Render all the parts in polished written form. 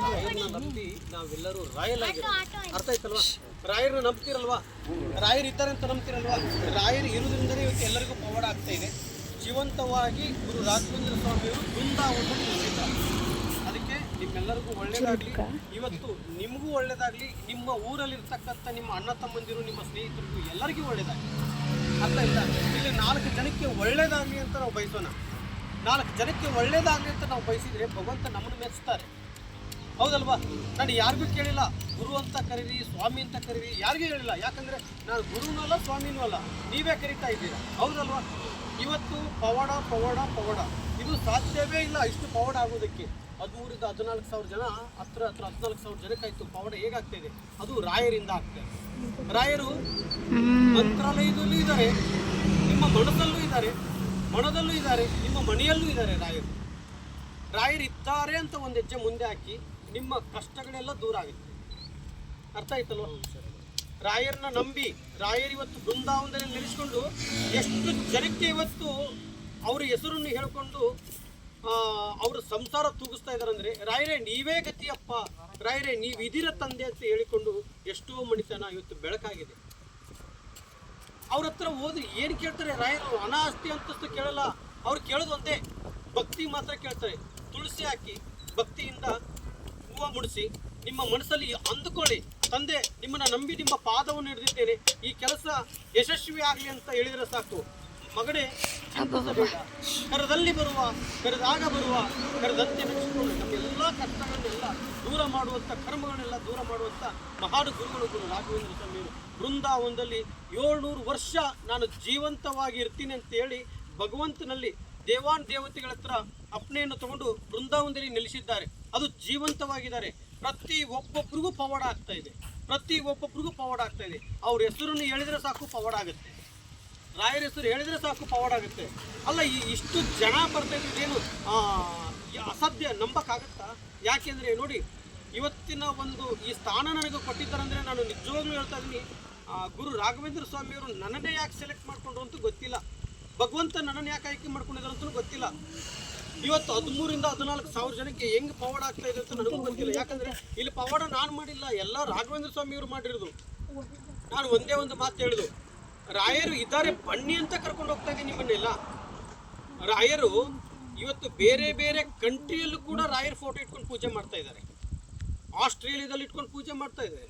ರಾಯರನ್ನ ನಂಬಿ ನಾವೆಲ್ಲರೂ ರಾಯಲಾಗಿರೋ ಅರ್ಥ ಆಯ್ತಲ್ವಾ? ರಾಯರನ್ನ ನಂಬ್ತಿರಲ್ವಾ? ರಾಯರು ಇದ್ದಾರೆ ಅಂತ ನಂಬ್ತಿರಲ್ವಾ? ರಾಯರು ಇರುವುದರಿಂದಲೇ ಇವತ್ತು ಎಲ್ಲರಿಗೂ ಪವಾಡ ಆಗ್ತಾ ಇದೆ. ಜೀವಂತವಾಗಿ ಗುರು ರಾಘವೇಂದ್ರ ಸ್ವಾಮಿಯವರು ಬೃಂದಾವನದಲ್ಲಿ ನಿಲ್ಲಿದ್ದಾರೆ. ಅದಕ್ಕೆ ನಿಮ್ಮೆಲ್ಲರಿಗೂ ಒಳ್ಳೇದಾಗಲಿ. ಇವತ್ತು ನಿಮಗೂ ಒಳ್ಳೇದಾಗಲಿ, ನಿಮ್ಮ ಊರಲ್ಲಿರ್ತಕ್ಕಂಥ ನಿಮ್ಮ ಅಣ್ಣ ತಮ್ಮಂದಿರು, ನಿಮ್ಮ ಸ್ನೇಹಿತರಿಗೂ ಎಲ್ಲರಿಗೂ ಒಳ್ಳೇದಾಗಲಿ. ಅರ್ಥ ಇಲ್ಲ, ಇಲ್ಲಿ 4 ಜನಕ್ಕೆ ಒಳ್ಳೇದಾಗಲಿ ಅಂತ ನಾವು ಬಯಸೋಣ. 4 ಜನಕ್ಕೆ ಒಳ್ಳೇದಾಗಲಿ ಅಂತ ನಾವು ಬಯಸಿದರೆ ಭಗವಂತ ನಮ್ಮನ್ನು ಮೆಚ್ತಾರೆ. ಹೌದಲ್ವಾ? ನಾನು ಯಾರಿಗೂ ಕೇಳಿಲ್ಲ ಗುರು ಅಂತ ಕರೀರಿ, ಸ್ವಾಮಿ ಅಂತ ಕರೀರಿ, ಯಾರಿಗೂ ಹೇಳಿಲ್ಲ. ಯಾಕಂದರೆ ನಾನು ಗುರುನೂ ಅಲ್ಲ ಸ್ವಾಮಿನೂ ಅಲ್ಲ, ನೀವೇ ಕರೀತಾ ಇದ್ದೀರಾ. ಹೌದಲ್ವಾ? ಇವತ್ತು ಪವಾಡ ಪವಾಡ ಪವಾಡ, ಇದು ಸಾಧ್ಯವೇ ಇಲ್ಲ ಇಷ್ಟು ಪವಾಡ ಆಗೋದಕ್ಕೆ. 13,000 to 14,000 ಜನ, ಹತ್ರ 14,000 ಜನಕ್ಕಾಯ್ತು. ಪವಾಡ ಹೇಗಾಗ್ತಾ ಇದೆ? ಅದು ರಾಯರಿಂದ ಆಗ್ತದೆ. ರಾಯರು ಮಂತ್ರಾಲಯದಲ್ಲೂ ಇದ್ದಾರೆ, ನಿಮ್ಮ ಮನದಲ್ಲೂ ಇದ್ದಾರೆ, ಮನದಲ್ಲೂ ಇದ್ದಾರೆ, ನಿಮ್ಮ ಮನೆಯಲ್ಲೂ ಇದ್ದಾರೆ. ರಾಯರು ಇದ್ದಾರೆ ಅಂತ ಒಂದು ಹೆಜ್ಜೆ ಮುಂದೆ ಹಾಕಿ ನಿಮ್ಮ ಕಷ್ಟಗಳೆಲ್ಲ ದೂರ ಆಗುತ್ತೆ. ಅರ್ಥ ಆಯ್ತಲ್ವ? ರಾಯರನ್ನ ನಂಬಿ ರಾಯರು ಇವತ್ತು ಬೃಂದಾವನದಲ್ಲಿ ನೆಲೆಸ್ಕೊಂಡು ಎಷ್ಟು ಜನಕ್ಕೆ ಇವತ್ತು ಅವ್ರ ಹೆಸರನ್ನು ಹೇಳ್ಕೊಂಡು ಅವ್ರ ಸಂಸಾರ ತೂಗಿಸ್ತಾ ಇದ್ದಾರೆ ಅಂದರೆ, ರಾಯರೇ ನೀವೇ ಗತಿಯಪ್ಪ, ರಾಯರೇ ನೀವಿದಿರ ತಂದೆ ಅಂತ ಹೇಳಿಕೊಂಡು ಎಷ್ಟೋ ಮನುಷ್ಯನ ಇವತ್ತು ಬೆಳಕಾಗಿದೆ. ಅವ್ರ ಹತ್ರ ಹೋದ್ರೆ ಏನು ಕೇಳ್ತಾರೆ ರಾಯರು? ಹಣ ಆಸ್ತಿ ಅಂತಸ್ತು ಕೇಳಲ್ಲ. ಅವ್ರು ಕೇಳೋದು ಒಂದೇ, ಭಕ್ತಿ ಮಾತ್ರ ಕೇಳ್ತಾರೆ. ತುಳಸಿ ಹಾಕಿ ಭಕ್ತಿಯಿಂದ ಹೂವು ಮುಡಿಸಿ ನಿಮ್ಮ ಮನಸ್ಸಲ್ಲಿ ಅಂದುಕೊಳ್ಳಿ, ತಂದೆ ನಿಮ್ಮನ್ನು ನಂಬಿ ನಿಮ್ಮ ಪಾದವನ್ನು ಹಿಡಿದಿದ್ದೇನೆ, ಈ ಕೆಲಸ ಯಶಸ್ವಿ ಆಗಲಿ ಅಂತ ಹೇಳಿದರೆ ಸಾಕು. ಮಗನೇ ಚಿಂತಿಸಬೇಡ, ಕರದಲ್ಲಿ ಬರುವ, ಕರೆದಾಗ ಬರುವ, ಕರೆದಂತೆ ನಡೆಸಿಕೊಂಡು ನಮ್ಮೆಲ್ಲ ಕಷ್ಟಗಳನ್ನೆಲ್ಲ ದೂರ ಮಾಡುವಂಥ, ಕರ್ಮಗಳನ್ನೆಲ್ಲ ದೂರ ಮಾಡುವಂಥ ಮಹಾನ್ ಗುರುಗಳು ಗುರು ರಾಘವೇಂದ್ರ ಸ್ವಾಮಿಯವರು. ಬೃಂದಾವನದಲ್ಲಿ 700 ವರ್ಷ ನಾನು ಜೀವಂತವಾಗಿ ಇರ್ತೀನಿ ಅಂತೇಳಿ ಭಗವಂತನಲ್ಲಿ ದೇವಾನ್ ದೇವತೆಗಳ ಹತ್ರ ಅಪ್ಪಣೆಯನ್ನು ತಗೊಂಡು ಬೃಂದಾವನದಲ್ಲಿ ನೆಲೆಸಿದ್ದಾರೆ. ಅದು ಜೀವಂತವಾಗಿದ್ದಾರೆ. ಪ್ರತಿ ಒಬ್ಬೊಬ್ಬರಿಗೂ ಪವಾಡ ಆಗ್ತಾ ಇದೆ, ಪ್ರತಿ ಒಬ್ಬೊಬ್ಬರಿಗೂ ಪವಾಡ ಆಗ್ತಾ ಇದೆ. ಅವ್ರ ಹೆಸರನ್ನು ಹೇಳಿದರೆ ಸಾಕು ಪವಾಡ ಆಗುತ್ತೆ, ರಾಯರ ಹೆಸರು ಹೇಳಿದರೆ ಸಾಕು ಪವಾಡ ಆಗುತ್ತೆ. ಅಲ್ಲ, ಇಷ್ಟು ಜನ ಬರ್ತಾ ಇದ್ದೇನು ಅಸಾಧ್ಯ, ನಂಬಕ್ಕಾಗತ್ತಾ? ಯಾಕೆಂದರೆ ನೋಡಿ, ಇವತ್ತಿನ ಒಂದು ಈ ಸ್ಥಾನ ನನಗೆ ಕೊಟ್ಟಿದ್ದಾರಂದರೆ ನಾನು ನಿಜವಾಗ್ಲೂ ಹೇಳ್ತಾ ಇದ್ದೀನಿ, ಗುರು ರಾಘವೇಂದ್ರ ಸ್ವಾಮಿಯವರು ನನ್ನನ್ನೇ ಯಾಕೆ ಸೆಲೆಕ್ಟ್ ಮಾಡಿಕೊಂಡ್ರು ಅಂತೂ ಗೊತ್ತಿಲ್ಲ, ಭಗವಂತ ನನ್ನನ್ನು ಯಾಕೆ ಆಯ್ಕೆ ಮಾಡ್ಕೊಂಡಿದ್ದಾರೆ ಅಂತಲೂ ಗೊತ್ತಿಲ್ಲ. ಇವತ್ತು 13,000 to 14,000 ಜನಕ್ಕೆ ಹೆಂಗೆ ಪವಾಡ ಆಗ್ತಾ ಇದೆ ಅಂತ ನನಗೂ ಗೊತ್ತಿಲ್ಲ. ಯಾಕಂದರೆ ಇಲ್ಲಿ ಪವಾಡ ನಾನು ಮಾಡಿಲ್ಲ, ಎಲ್ಲ ರಾಘವೇಂದ್ರ ಸ್ವಾಮಿಯವರು ಮಾಡಿರೋದು. ನಾನು ಒಂದೇ ಒಂದು ಮಾತು ಹೇಳಿದು, ರಾಯರು ಇದ್ದಾರೆ ಬನ್ನಿ ಅಂತ ಕರ್ಕೊಂಡು ಹೋಗ್ತಾ ಇದ್ದೀನಿ ನಿಮ್ಮನ್ನೆಲ್ಲ. ರಾಯರು ಇವತ್ತು ಬೇರೆ ಬೇರೆ ಕಂಟ್ರಿಯಲ್ಲೂ ಕೂಡ ರಾಯರ ಫೋಟೋ ಇಟ್ಕೊಂಡು ಪೂಜೆ ಮಾಡ್ತಾ ಇದ್ದಾರೆ. ಆಸ್ಟ್ರೇಲಿಯಾದಲ್ಲಿ ಇಟ್ಕೊಂಡು ಪೂಜೆ ಮಾಡ್ತಾ ಇದ್ದಾರೆ,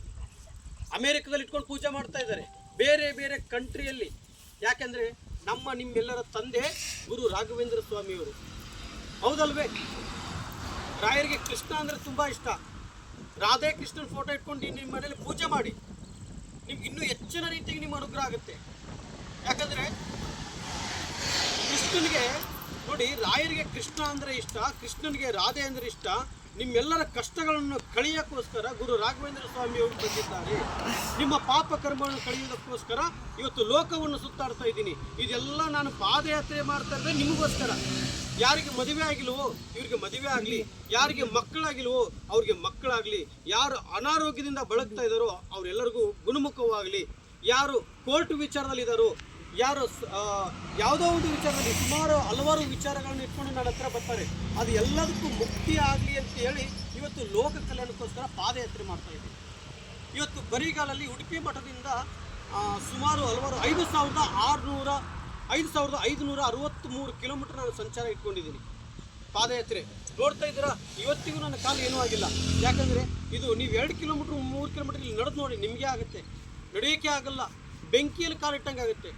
ಅಮೇರಿಕಾದಲ್ಲಿ ಇಟ್ಕೊಂಡು ಪೂಜೆ ಮಾಡ್ತಾ ಇದ್ದಾರೆ, ಬೇರೆ ಬೇರೆ ಕಂಟ್ರಿಯಲ್ಲಿ. ಯಾಕೆಂದರೆ ನಿಮ್ಮೆಲ್ಲರ ತಂದೆ ಗುರು ರಾಘವೇಂದ್ರ ಸ್ವಾಮಿಯವರು. ಹೌದಲ್ವೇ? ರಾಯರಿಗೆ ಕೃಷ್ಣ ಅಂದರೆ ತುಂಬ ಇಷ್ಟ. ರಾಧೆ ಕೃಷ್ಣನ ಫೋಟೋ ಇಟ್ಕೊಂಡು ನಿಮ್ಮ ಮನೇಲಿ ಪೂಜೆ ಮಾಡಿ, ನಿಮ್ಗೆ ಇನ್ನೂ ಹೆಚ್ಚಿನ ರೀತಿಗೆ ನಿಮ್ಮ ಅನುಗ್ರಹ ಆಗುತ್ತೆ. ಯಾಕಂದರೆ ಕೃಷ್ಣನಿಗೆ ನೋಡಿ, ರಾಯರಿಗೆ ಕೃಷ್ಣ ಅಂದರೆ ಇಷ್ಟ, ಕೃಷ್ಣನಿಗೆ ರಾಧೆ ಅಂದರೆ ಇಷ್ಟ. ನಿಮ್ಮೆಲ್ಲರ ಕಷ್ಟಗಳನ್ನು ಕಳೆಯೋಕ್ಕೋಸ್ಕರ ಗುರು ರಾಘವೇಂದ್ರ ಸ್ವಾಮಿಯವರು ಬಂದಿದ್ದಾರೆ. ನಿಮ್ಮ ಪಾಪ ಕರ್ಮವನ್ನು ಕಳೆಯೋದಕ್ಕೋಸ್ಕರ ಇವತ್ತು ಲೋಕವನ್ನು ಸುತ್ತಾಡ್ತಾ ಇದ್ದೀನಿ. ಇದೆಲ್ಲ ನಾನು ಪಾದಯಾತ್ರೆ ಮಾಡ್ತಾ ಇದ್ದರೆ ನಿಮಗೋಸ್ಕರ. ಯಾರಿಗೆ ಮದುವೆ ಆಗಿಲ್ವೋ ಇವ್ರಿಗೆ ಮದುವೆ ಆಗಲಿ, ಯಾರಿಗೆ ಮಕ್ಕಳಾಗಿಲ್ವೋ ಅವ್ರಿಗೆ ಮಕ್ಕಳಾಗಲಿ, ಯಾರು ಅನಾರೋಗ್ಯದಿಂದ ಬಳಕ್ತಾ ಇದ್ದಾರೋ ಅವರೆಲ್ಲರಿಗೂ ಗುಣಮುಖವಾಗಲಿ, ಯಾರು ಕೋರ್ಟ್ ವಿಚಾರದಲ್ಲಿದ್ದಾರೋ, ಯಾರು ಯಾವುದೋ ಒಂದು ವಿಚಾರದಲ್ಲಿ ಹಲವಾರು ವಿಚಾರಗಳನ್ನು ಇಟ್ಕೊಂಡು ನನ್ನ ಹತ್ರ ಬರ್ತಾರೆ, ಅದು ಎಲ್ಲದಕ್ಕೂ ಮುಕ್ತಿ ಆಗಲಿ ಅಂತ ಹೇಳಿ ಇವತ್ತು ಲೋಕ ಕಲ್ಯಾಣಕ್ಕೋಸ್ಕರ ಪಾದಯಾತ್ರೆ ಮಾಡ್ತಾ ಇದ್ದೀನಿ. ಇವತ್ತು ಬರಿಗಾಲಲ್ಲಿ ಉಡುಪಿ ಮಠದಿಂದ ಸುಮಾರು 5,563 ಕಿಲೋಮೀಟರ್ ನಾನು ಸಂಚಾರ ಇಟ್ಕೊಂಡಿದ್ದೀನಿ, ಪಾದಯಾತ್ರೆ. ನೋಡ್ತಾ ಇದ್ದೀರಾ, ಇವತ್ತಿಗೂ ನನ್ನ ಕಾಲು ಏನೂ ಆಗಿಲ್ಲ. ಯಾಕಂದರೆ ಇದು ನೀವು 2 ಕಿಲೋಮೀಟ್ರ್ 3 ಕಿಲೋಮೀಟ್ರ್ ಇಲ್ಲಿ ನಡೆದು ನೋಡಿ, ನಿಮಗೆ ಆಗುತ್ತೆ, ನಡೆಯೋಕ್ಕೆ ಆಗಲ್ಲ, ಬೆಂಕಿಯಲ್ಲಿ ಕಾಲಿಟ್ಟಂಗೆ ಆಗುತ್ತೆ.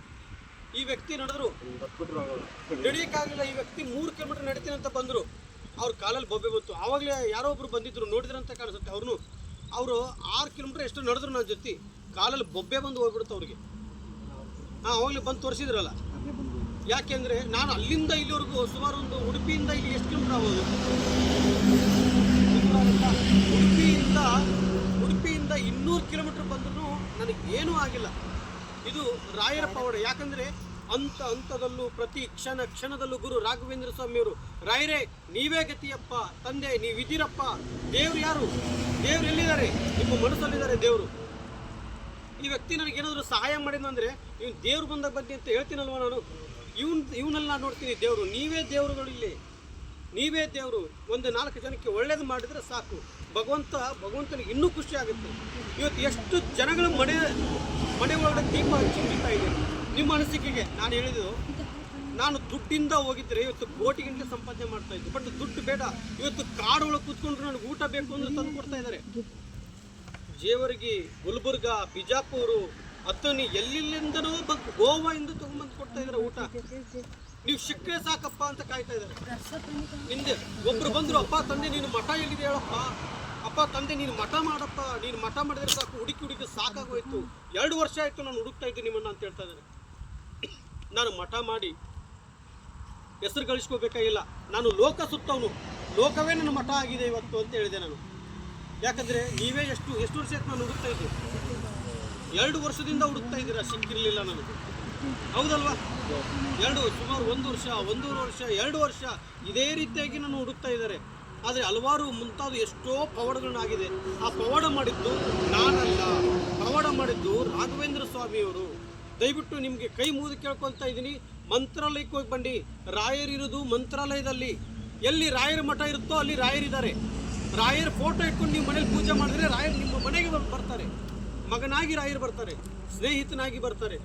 ಈ ವ್ಯಕ್ತಿ ನಡೆದ್ರು, ನಡೆಯೋಕ್ಕಾಗಲಿಲ್ಲ. ಈ ವ್ಯಕ್ತಿ 3 ಕಿಲೋಮೀಟರ್ ನಡಿತೀನಿ ಅಂತ ಬಂದರು, ಅವ್ರ ಕಾಲಲ್ಲಿ ಬೊಬ್ಬೆ ಬಂತು. ಆವಾಗಲೇ ಯಾರೋ ಒಬ್ಬರು ಬಂದಿದ್ದರು, ನೋಡಿದ್ರಂತ ಕಾಣಿಸುತ್ತೆ. ಅವರು 6 ಕಿಲೋಮೀಟರ್ ಎಷ್ಟು ನಡೆದ್ರು ನನ್ನ ಜೊತೆ, ಕಾಲಲ್ಲಿ ಬೊಬ್ಬೆ ಬಂದು ಹೋಗ್ಬಿಡುತ್ತೆ ಅವ್ರಿಗೆ. ಅವಾಗಲೇ ಬಂದು ತೋರಿಸಿದ್ರಲ್ಲ. ಯಾಕೆಂದರೆ ನಾನು ಅಲ್ಲಿಂದ ಇಲ್ಲಿವರೆಗೂ ಸುಮಾರು ಒಂದು ಉಡುಪಿಯಿಂದ ಇಲ್ಲಿ ಎಷ್ಟು ಕಿಲೋಮೀಟರ್ ಆಗೋದು? ಉಡುಪಿಯಿಂದ 200 ಕಿಲೋಮೀಟರ್ ಬಂದರೂ ನನಗೇನೂ ಆಗಿಲ್ಲ. ಇದು ರಾಯರ ಪವಾಡ. ಯಾಕಂದರೆ ಹಂತದಲ್ಲೂ ಪ್ರತಿ ಕ್ಷಣದಲ್ಲೂ ಗುರು ರಾಘವೇಂದ್ರ ಸ್ವಾಮಿಯವರು, ರಾಯರೇ ನೀವೇ ಗತಿಯಪ್ಪ, ತಂದೆ ನೀವಿದ್ದೀರಪ್ಪ, ದೇವ್ರು ಯಾರು? ದೇವ್ರು ಎಲ್ಲಿದ್ದಾರೆ? ನಿಮ್ಮ ಮನಸ್ಸಲ್ಲಿದ್ದಾರೆ ದೇವರು. ಈ ವ್ಯಕ್ತಿ ನನಗೇನಾದರೂ ಸಹಾಯ ಮಾಡಿದಂದರೆ ಇವನು ದೇವ್ರು ಬಂದಾಗ ಬನ್ನಿ ಅಂತ ಹೇಳ್ತೀನಲ್ವ ನಾನು. ಇವನಲ್ಲಿ ನಾನು ನೋಡ್ತೀನಿ ದೇವರು. ನೀವೇ ದೇವರುಗಳು ಇಲ್ಲಿ. ನೀವೇ ದೇವರು. ಒಂದು 4 ಜನಕ್ಕೆ ಒಳ್ಳೇದು ಮಾಡಿದರೆ ಸಾಕು, ಭಗವಂತನಿಗೆ ಇನ್ನೂ ಖುಷಿ ಆಗುತ್ತೆ. ಇವತ್ತು ಎಷ್ಟು ಜನಗಳು ಮನೆ ಒಳಗಡೆ ದೀಪ ಹಚ್ಚಿಡ್ತಾ ಇದೆ. ನಿಮ್ಮ ಅನಿಸಿಕೆಗೆ ನಾನು ಹೇಳಿದ್ದು, ನಾನು ದುಡ್ಡಿಂದ ಹೋಗಿದ್ರೆ ಇವತ್ತು ಕೋಟಿಗಂಟೆ ಸಂಪಾದನೆ ಮಾಡ್ತಾ ಇದ್ದೆ. ಬಟ್ ದುಡ್ಡು ಬೇಡ, ಇವತ್ತು ಕಾಡು ಒಳಗೆ ಕೂತ್ಕೊಂಡ್ರು ನನಗೆ ಊಟ ಬೇಕು ಅಂದ್ರೆ ತಂದು ಕೊಡ್ತಾ ಇದ್ದಾರೆ. ಜೇವರ್ಗಿ, ಗುಲ್ಬರ್ಗ, ಬಿಜಾಪುರ, ಅಥಣಿ, ಎಲ್ಲಿಂದನೋ ಬಂದು ಗೋವಾದಿಂದ ತಗೊಂಡ್ಬಂದು ಕೊಡ್ತಾ ಇದ್ದಾರೆ ಊಟ. ನೀವು ಸಿಕ್ಕರೆ ಸಾಕಪ್ಪ ಅಂತ ಕಾಯ್ತಾ ಇದ್ದಾರೆ. ಹಿಂದೆ ಒಬ್ರು ಬಂದ್ರು, ಅಪ್ಪ ತಂದೆ ನೀನು ಮಠ ಎಲ್ಲಿದೆ ಹೇಳಪ್ಪ, ಅಪ್ಪ ತಂದೆ ನೀನು ಮಠ ಮಾಡಪ್ಪ, ನೀನು ಮಠ ಮಾಡಿದ್ರೆ ಸಾಕು, ಹುಡುಕಿ ಸಾಕಾಗೋಯ್ತು, 2 ವರ್ಷ ಆಯ್ತು ನಾನು ಹುಡುಕ್ತಾ ಇದ್ದೀನಿ ನಿಮ್ಮನ್ನ ಅಂತ ಹೇಳ್ತಾ ಇದ್ದಾರೆ. ನಾನು ಮಠ ಮಾಡಿ ಹೆಸರು ಗಳಿಸ್ಕೋಬೇಕಾಗಿಲ್ಲ, ನಾನು ಲೋಕ ಸುತ್ತವನು, ಲೋಕವೇ ನನ್ನ ಮಠ ಆಗಿದೆ ಇವತ್ತು ಅಂತ ಹೇಳಿದೆ ನಾನು. ಯಾಕಂದರೆ ನೀವೇ ಎಷ್ಟು ವರ್ಷ ಆಯ್ತು ನಾನು ಹುಡುಕ್ತಾ ಇದ್ದೆ? 2 ವರ್ಷದಿಂದ ಹುಡುಕ್ತಾ ಇದ್ದೀರಾ, ಸಿಕ್ಕಿರಲಿಲ್ಲ ನನಗೆ, ಹೌದಲ್ವಾ? ಸುಮಾರು 1 ವರ್ಷ, 1.5 ವರ್ಷ, 2 ವರ್ಷ ಇದೇ ರೀತಿಯಾಗಿ ನಾನು ಹುಡುಕ್ತಾ ಇದ್ದಾರೆ. ಆದರೆ ಹಲವಾರು ಮುಂತಾದ ಎಷ್ಟೋ ಪವಾಡಗಳನ್ನಾಗಿದೆ. ಆ ಪವಾಡ ಮಾಡಿದ್ದು ನಾನಲ್ಲ, ಪವಾಡ ಮಾಡಿದ್ದು ರಾಘವೇಂದ್ರ ಸ್ವಾಮಿಯವರು. ದಯವಿಟ್ಟು ನಿಮಗೆ ಕೈ ಮುಗಿದು ಕೇಳ್ಕೊಳ್ತಾ ಇದ್ದೀನಿ, ಮಂತ್ರಾಲಯಕ್ಕೆ ಹೋಗಿ ಬನ್ನಿ. ರಾಯರಿರೋದು ಮಂತ್ರಾಲಯದಲ್ಲಿ. ಎಲ್ಲಿ ರಾಯರ ಮಠ ಇರುತ್ತೋ ಅಲ್ಲಿ ರಾಯರಿದ್ದಾರೆ. ರಾಯರ ಫೋಟೋ ಇಟ್ಕೊಂಡು ನೀವು ಮನೇಲಿ ಪೂಜೆ ಮಾಡಿದ್ರೆ ರಾಯರು ನಿಮ್ಮ ಮನೆಗೆ ಬರ್ತಾರೆ. ಮಗನಾಗಿ ರಾಯರು ಬರ್ತಾರೆ, ಸ್ನೇಹಿತನಾಗಿ ಬರ್ತಾರೆ.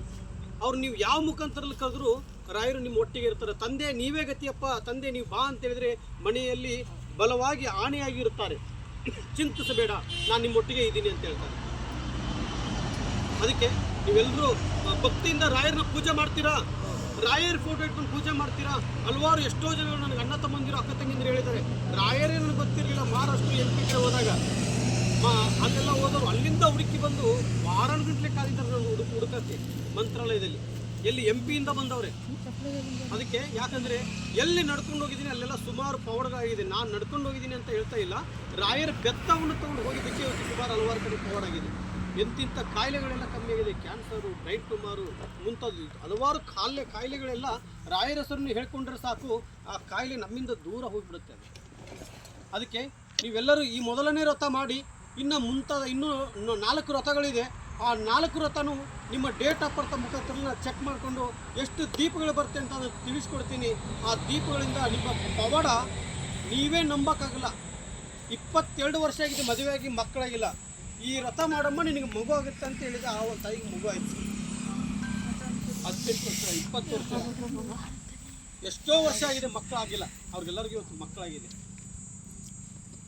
ಅವ್ರು ನೀವು ಯಾವ ಮುಖಾಂತರಲ್ಲಿ ಕರೆದ್ರು ರಾಯರು ನಿಮ್ಮ ಒಟ್ಟಿಗೆ ಇರ್ತಾರೆ. ತಂದೆ ನೀವೇ ಗತಿಯಪ್ಪ, ತಂದೆ ನೀವು ಬಾ ಅಂತ ಹೇಳಿದ್ರೆ ಮನೆಯಲ್ಲಿ ಬಲವಾಗಿ ಆಣೆಯಾಗಿರುತ್ತಾರೆ. ಚಿಂತಿಸಬೇಡ, ನಾನು ನಿಮ್ಮೊಟ್ಟಿಗೆ ಇದ್ದೀನಿ ಅಂತ ಹೇಳ್ತಾರೆ. ಅದಕ್ಕೆ ನೀವೆಲ್ಲರೂ ಭಕ್ತಿಯಿಂದ ರಾಯರನ್ನ ಪೂಜೆ ಮಾಡ್ತೀರಾ, ರಾಯರ ಫೋಟೋ ಇಟ್ಕೊಂಡು ಪೂಜೆ ಮಾಡ್ತೀರಾ. ಹಲವಾರು ಎಷ್ಟೋ ಜನಗಳು ನನಗೆ ಅಣ್ಣ ತಮ್ಮಂದಿರು, ಅಕ್ಕ ತಂಗಿಂದಿರು ಹೇಳಿದ್ದಾರೆ, ರಾಯರೇ ನನಗೆ ಗೊತ್ತಿರಲಿಲ್ಲ. ಮಹಾರಾಷ್ಟ್ರ MP ಕಡೆ ಹೋದಾಗ ಅಲ್ಲೆಲ್ಲ ಹೋದವರು ಅಲ್ಲಿಂದ ಹುಡುಕಿ ಬಂದು ವಾರಾನುಗಟ್ಟಲೆ ಕಾಲಿದ್ದಾರೆ ನಾನು ಹುಡುಕಕ್ಕೆ ಮಂತ್ರಾಲಯದಲ್ಲಿ. ಎಲ್ಲಿ MP ಇಂದ ಬಂದವ್ರೆ. ಅದಕ್ಕೆ ಯಾಕಂದರೆ ಎಲ್ಲಿ ನಡ್ಕೊಂಡು ಹೋಗಿದ್ದೀನಿ ಅಲ್ಲೆಲ್ಲ ಸುಮಾರು ಪವಾಡಗಳಾಗಿದೆ. ನಾನು ನಡ್ಕೊಂಡು ಹೋಗಿದ್ದೀನಿ ಅಂತ ಹೇಳ್ತಾ ಇಲ್ಲ, ರಾಯರ ಬೆತ್ತವನ್ನು ತಗೊಂಡು ಹೋಗಿದ್ದಕ್ಕೆ ಇವತ್ತು ಸುಮಾರು ಹಲವಾರು ಕಡೆ ಪವಾಡಾಗಿದೆ. ಎಂತಿಂಥ ಕಾಯಿಲೆಗಳೆಲ್ಲ ಕಮ್ಮಿ ಆಗಿದೆ. ಕ್ಯಾನ್ಸರು, ಬ್ರೈನ್ ಟ್ಯೂಮರು ಮುಂತಾದ ಹಲವಾರು ಕಾಯಿಲೆಗಳೆಲ್ಲ ರಾಯರ ಹೆಸರನ್ನು ಹೇಳ್ಕೊಂಡ್ರೆ ಸಾಕು, ಆ ಕಾಯಿಲೆ ನಮ್ಮಿಂದ ದೂರ ಹೋಗಿಬಿಡುತ್ತೆ. ಅದಕ್ಕೆ ನೀವೆಲ್ಲರೂ ಈ ಮೊದಲನೇ ವ್ರತ ಮಾಡಿ, ಇನ್ನೂ 4 ವ್ರತಗಳಿದೆ. ಆ 4 ವ್ರತನೂ ನಿಮ್ಮ ಡೇಟ್ ಆಫ್ ಬರ್ತ್ ಮುಖಾಂತರ ಚೆಕ್ ಮಾಡಿಕೊಂಡು ಎಷ್ಟು ದೀಪಗಳು ಬರುತ್ತೆ ಅಂತ ನಾನು ತಿಳಿಸ್ಕೊಡ್ತೀನಿ. ಆ ದೀಪಗಳಿಂದ ನಿಮ್ಮ ಪವಾಡ ನೀವೇ ನಂಬೋಕ್ಕಾಗಲ್ಲ. 22 ವರ್ಷ ಆಗಿದೆ, ಮದುವೆಯಾಗಿ ಮಕ್ಕಳಾಗಿಲ್ಲ. ಈ ವ್ರತ ಮಾಡಮ್ಮ ನಿನಗೆ ಮಗು ಆಗುತ್ತೆ ಅಂತ ಹೇಳಿದೆ. ಆ ಒಂದು ತಾಯಿಗೆ ಮಗು ಆಯಿತು. 18 ವರ್ಷ, 20 ವರ್ಷ, ಎಷ್ಟೋ ವರ್ಷ ಆಗಿದೆ ಮಕ್ಕಳಾಗಿಲ್ಲ. ಅವ್ರಿಗೆಲ್ಲರಿಗೂ ಇವತ್ತು ಮಕ್ಕಳಾಗಿದೆ.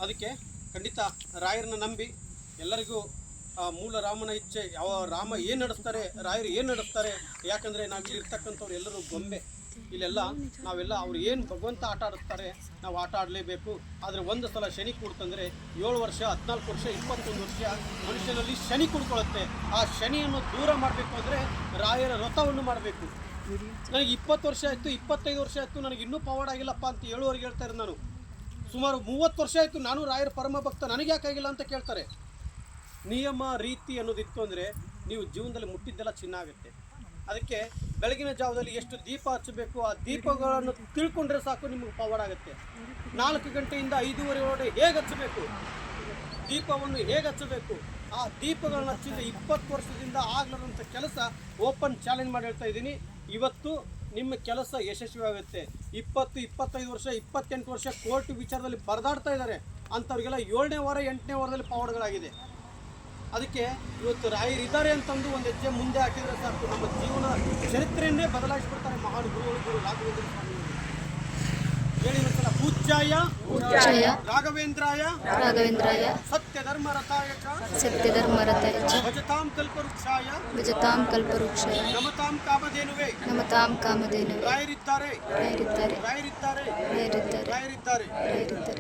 ಅದಕ್ಕೆ ಖಂಡಿತ ರಾಯರನ್ನ ನಂಬಿ ಎಲ್ಲರಿಗೂ ಮೂಲ ರಾಮನ ಇಚ್ಛೆ, ಯಾವ ರಾಮ ಏನು ನಡೆಸ್ತಾರೆ, ರಾಯರು ಏನು ನಡೆಸ್ತಾರೆ. ಯಾಕಂದರೆ ನಾವಿಲ್ಲಿ ಇರ್ತಕ್ಕಂಥವ್ರು ಎಲ್ಲರೂ ಗೊಂಬೆ. ಇಲ್ಲೆಲ್ಲ ನಾವೆಲ್ಲ ಅವ್ರು ಏನು ಭಗವಂತ ಆಟ ಆಡಿಸ್ತಾರೆ ನಾವು ಆಟ ಆಡಲೇಬೇಕು. ಆದರೆ ಒಂದು ಸಲ ಶನಿ ಕೂಡ್ತಂದರೆ 7 ವರ್ಷ, 14 ವರ್ಷ, 21 ವರ್ಷ ಮನುಷ್ಯನಲ್ಲಿ ಶನಿ ಕೂಡ್ಕೊಳ್ಳುತ್ತೆ. ಆ ಶನಿಯನ್ನು ದೂರ ಮಾಡಬೇಕು ಅಂದರೆ ರಾಯರ ವ್ರತವನ್ನು ಮಾಡಬೇಕು. ನನಗೆ 20 ವರ್ಷ ಆಯಿತು, 25 ವರ್ಷ ಆಯಿತು, ನನಗೆ ಇನ್ನೂ ಪವಾಡ ಆಗಿಲ್ಲಪ್ಪ ಅಂತ 7ವರೆಗೆ ಹೇಳ್ತಾ ಇರೋದು ನಾನು. ಸುಮಾರು 30 ವರ್ಷ ಆಯಿತು, ನಾನು ರಾಯರ ಪರಮ ಭಕ್ತ, ನನಗೆ ಯಾಕಾಗಿಲ್ಲ ಅಂತ ಕೇಳ್ತಾರೆ. ನಿಯಮ ರೀತಿ ಅನ್ನೋದಿತ್ತು ಅಂದರೆ ನೀವು ಜೀವನದಲ್ಲಿ ಮುಟ್ಟಿದ್ದೆಲ್ಲ ಚಿನ್ನ ಆಗುತ್ತೆ. ಅದಕ್ಕೆ ಬೆಳಗಿನ ಜಾವದಲ್ಲಿ ಎಷ್ಟು ದೀಪ ಹಚ್ಚಬೇಕು, ಆ ದೀಪಗಳನ್ನು ತಿಳ್ಕೊಂಡ್ರೆ ಸಾಕು ನಿಮಗೆ ಪವಾಡ ಆಗುತ್ತೆ. 4 ಗಂಟೆಯಿಂದ 5:30 ಒಳಗಡೆ ಹೇಗೆ ಹಚ್ಚಬೇಕು, ದೀಪವನ್ನು ಹೇಗೆ ಹಚ್ಚಬೇಕು, ಆ ದೀಪಗಳನ್ನ ಹಚ್ಚಿದ್ರೆ 20 ವರ್ಷದಿಂದ ಆಗ್ಲಾರಂಥ ಕೆಲಸ ಓಪನ್ ಚಾಲೆಂಜ್ ಮಾಡಿ ಹೇಳ್ತಾ ಇದ್ದೀನಿ. ಇವತ್ತು ನಿಮ್ಮ ಕೆಲಸ ಯಶಸ್ವಿಯಾಗುತ್ತೆ. 20, 25 ವರ್ಷ, 28 ವರ್ಷ ಕೋರ್ಟ್ ವಿಚಾರದಲ್ಲಿ ಬರೆದಾಡ್ತಾ ಇದ್ದಾರೆ ಅಂಥವ್ರಿಗೆಲ್ಲ 7ನೇ ವಾರ 8ನೇ ವಾರದಲ್ಲಿ ಪವಾಡಗಳಾಗಿದೆ. ಅದಕ್ಕೆ ಇವತ್ತು ರಾಯರು ಇದ್ದಾರೆ ಅಂತಂದು ಒಂದು ಹೆಜ್ಜೆ ಮುಂದೆ ಹಾಕಿದರೆ ಸಾಕು, ನಮ್ಮ ಜೀವನ ಚರಿತ್ರೆಯನ್ನೇ ಬದಲಾಯಿಸ್ಬಿಡ್ತಾರೆ ಮಹಾನ್ ಗುರುಗಳು, ಗುರು ರಾಘವೇಂದ್ರ ಸ್ವಾಮಿ. ಹೇಳಿ ಒಂದ್ಸಲ, ಪೂಜ್ಯಾಯ ರಾಘವೇಂದ್ರಾಯ ಸತ್ಯಧರ್ಮ ರಥಾಯ ಚ ಭಜತಾಂ ಕಲ್ಪವೃಕ್ಷಾಯ ನಮತಾಂ ಕಾಮಧೇನುವೇ ರಾಯರಿದ್ದಾರೆ.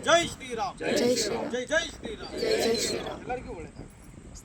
ಜೈ ಶ್ರೀರಾಮ್, ಜೈ ಶ್ರೀರಾಮ್, ಜೈ ಶ್ರೀರಾಮ್. ಎಲ್ಲರಿಗೂ ಒಳ್ಳೆಯದು.